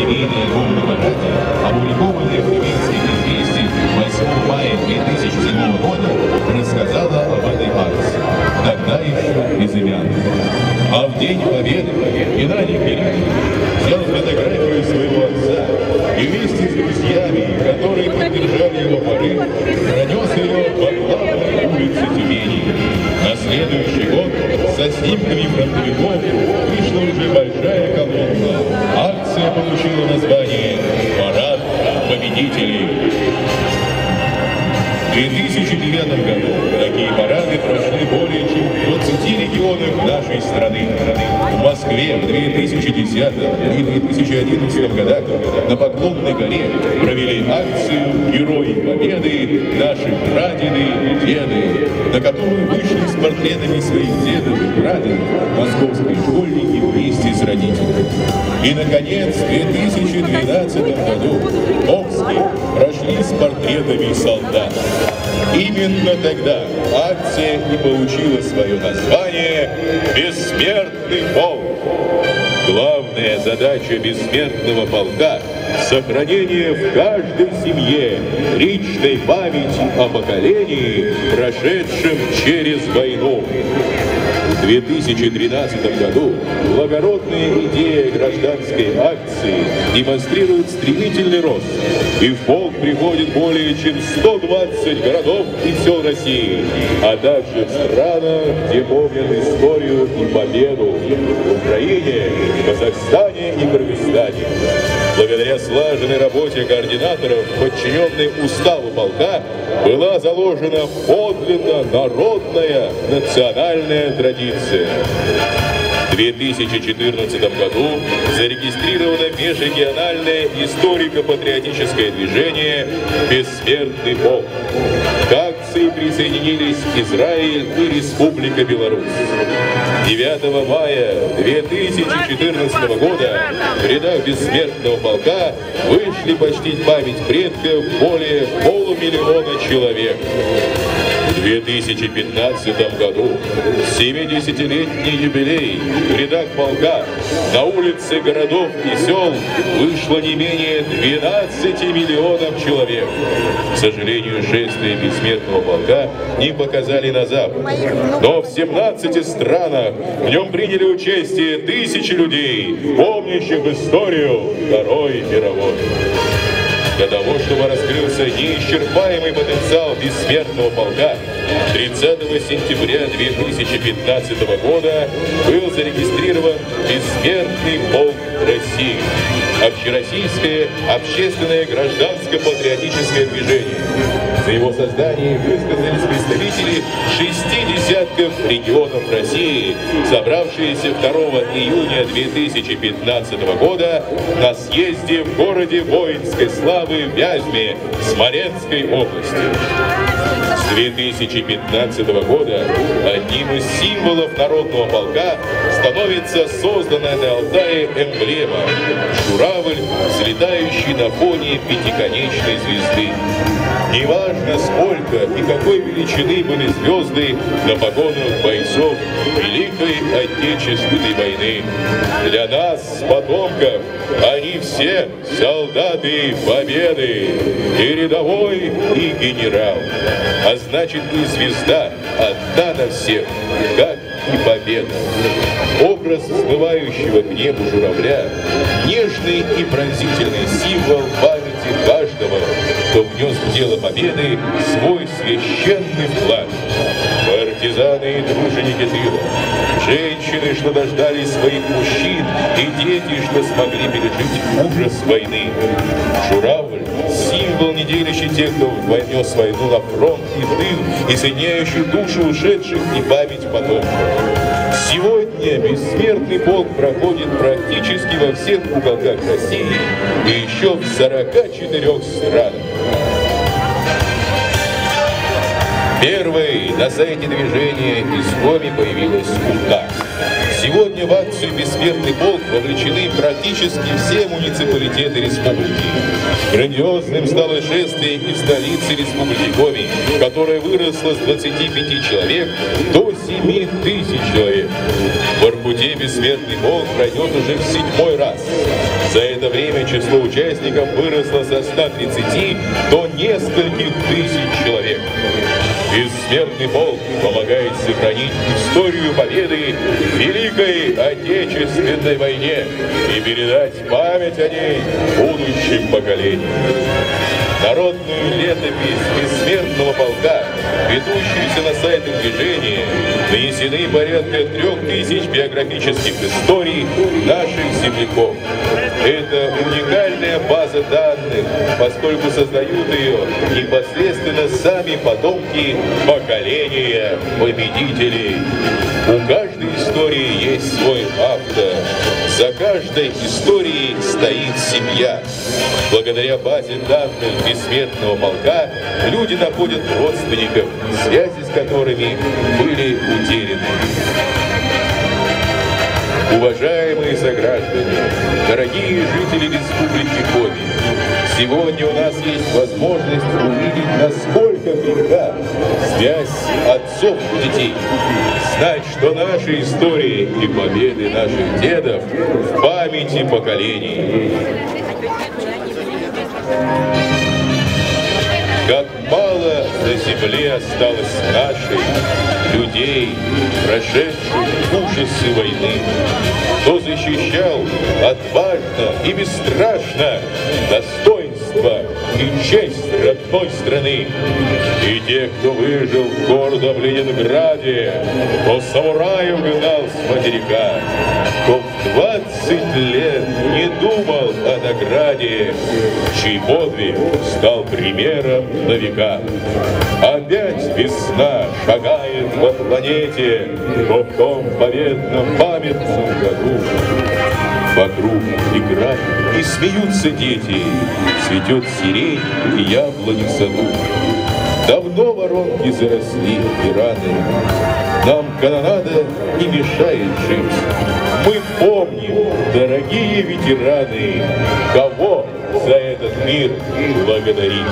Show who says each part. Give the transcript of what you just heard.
Speaker 1: Семейные города, опубликованные в «Тюменских известиях» 8 мая 2007 года, рассказала об этой акции, тогда еще безымянной. А в День Победы Геннадий Филиппович взял фотографию своего отца и вместе с друзьями, которые поддержали его порыв, пронес ее по главной улице Тюмени. На следующий год со снимками фронтовиков вышла уже большая колонна. Акция получила название «Парад победителей». В 2009 году такие парады прошли более чем в 20 регионах нашей страны. В Москве в 2010 и 2011 годах на Поклонной горе провели акцию «Герои Победы, наши прадеды и деды», на которую вышли с портретами своих дедов и прадедов московские школьники вместе с родителями. И, наконец, в 2012 году в Омске прошли с портретами солдат. Именно тогда акция и получила свое название «Бессмертный полк». Главная задача бессмертного полка – сохранение в каждой семье личной памяти о поколении, прошедшем через войну. В 2013 году благородная идея гражданской акции демонстрирует стремительный рост, и в полк приходит более чем 120 городов и сел России, а также в странах, где помнят историю и победу – в Украине, Казахстане и Кыргызстане. Благодаря слаженной работе координаторов, подчиненной уставу полка, была заложена подлинно народная национальная традиция. В 2014 году зарегистрировано межрегиональное историко-патриотическое движение «Бессмертный полк». К акции присоединились Израиль и Республика Беларусь. 9 мая 2014 года в рядах Бессмертного полка вышли почтить память предков более 500 000 человек. В 2015 году, 70-летний юбилей, в рядах полка на улице городов и сел вышло не менее 12 миллионов человек. К сожалению, шествие Бессмертного полка не показали на Запад. Но в 17 странах в нем приняли участие тысячи людей, помнящих историю Второй мировой. Для того, чтобы раскрылся неисчерпаемый потенциал Бессмертного полка, 30 сентября 2015 года был зарегистрирован Бессмертный полк России, общероссийское общественное гражданско-патриотическое движение. За его создание высказались представители 60 регионов России, собравшиеся 2 июня 2015 года на съезде в городе воинской славы Вязьме Смоленской области. С 2015 года одним из символов народного полка становится созданная на Алтае эмблема – журавль, взлетающий на фоне пятиконечной звезды. Неважно, сколько и какой величины были звезды на погонах бойцов Великой Отечественной войны. Для нас, потомков, они все солдаты Победы, и рядовой, и генерал. А значит, и звезда одна на всех, как и победа. Образ взмывающего к небу журавля – нежный и пронзительный символ памяти каждого, кто внес в дело победы свой священный вклад. Партизаны и труженики тыла, женщины, что дождались своих мужчин, и дети, что смогли пережить ужас войны. Журавль – символ, не делящий тех, кто внес войну на фронт и в тыл, и соединяющий душу ушедших и память потомков. Сегодня Бессмертный полк проходит практически во всех уголках России и еще в 44 странах. Первой на сайте движения Искоми появилась УК. Сегодня в акцию «Бессмертный полк» вовлечены практически все муниципалитеты республики. Грандиозным стало шествие из столицы Республики Коми, которое выросло с 25 человек до 7 тысяч человек. В Воркуте «Бессмертный полк пройдет уже в 7-й раз. За это время число участников выросло со 130 до нескольких тысяч человек. Бессмертный полк помогает сохранить историю победы в Великой Отечественной войне и передать память о ней будущим поколениям. Народную летопись Бессмертного полка, ведущуюся на сайтах движения, нанесены порядка 3000 биографических историй наших земляков. Это уникальная база данных, поскольку создают ее непосредственно сами потомки поколения победителей. У каждой истории есть свой автор. За каждой историей стоит семья. Благодаря базе данных Бессмертного полка люди находят родственников, связи с которыми были утеряны. Уважаемые сограждане, дорогие жители Республики Коми, сегодня у нас есть возможность увидеть, насколько крепка связь отцов и детей. Знать, что наши истории и победы наших дедов в памяти поколений. Как мало на земле осталось наших людей, прошедших ужасы войны, кто защищал отважно и бесстрашно достоинство и честь родной страны, и тех, кто выжил в гордом Ленинграде, кто самураю гнал с материка, кто в 20 лет не думал о награде, чей подвиг стал примером на века. Опять весна шагает по планете, но в том победном памятном году. Вокруг играют и смеются дети, цветет сирень и яблони в саду. Давно воронки заросли и раны, нам канонада не мешает жить. Мы помним, дорогие ветераны, кого за этот мир благодарить.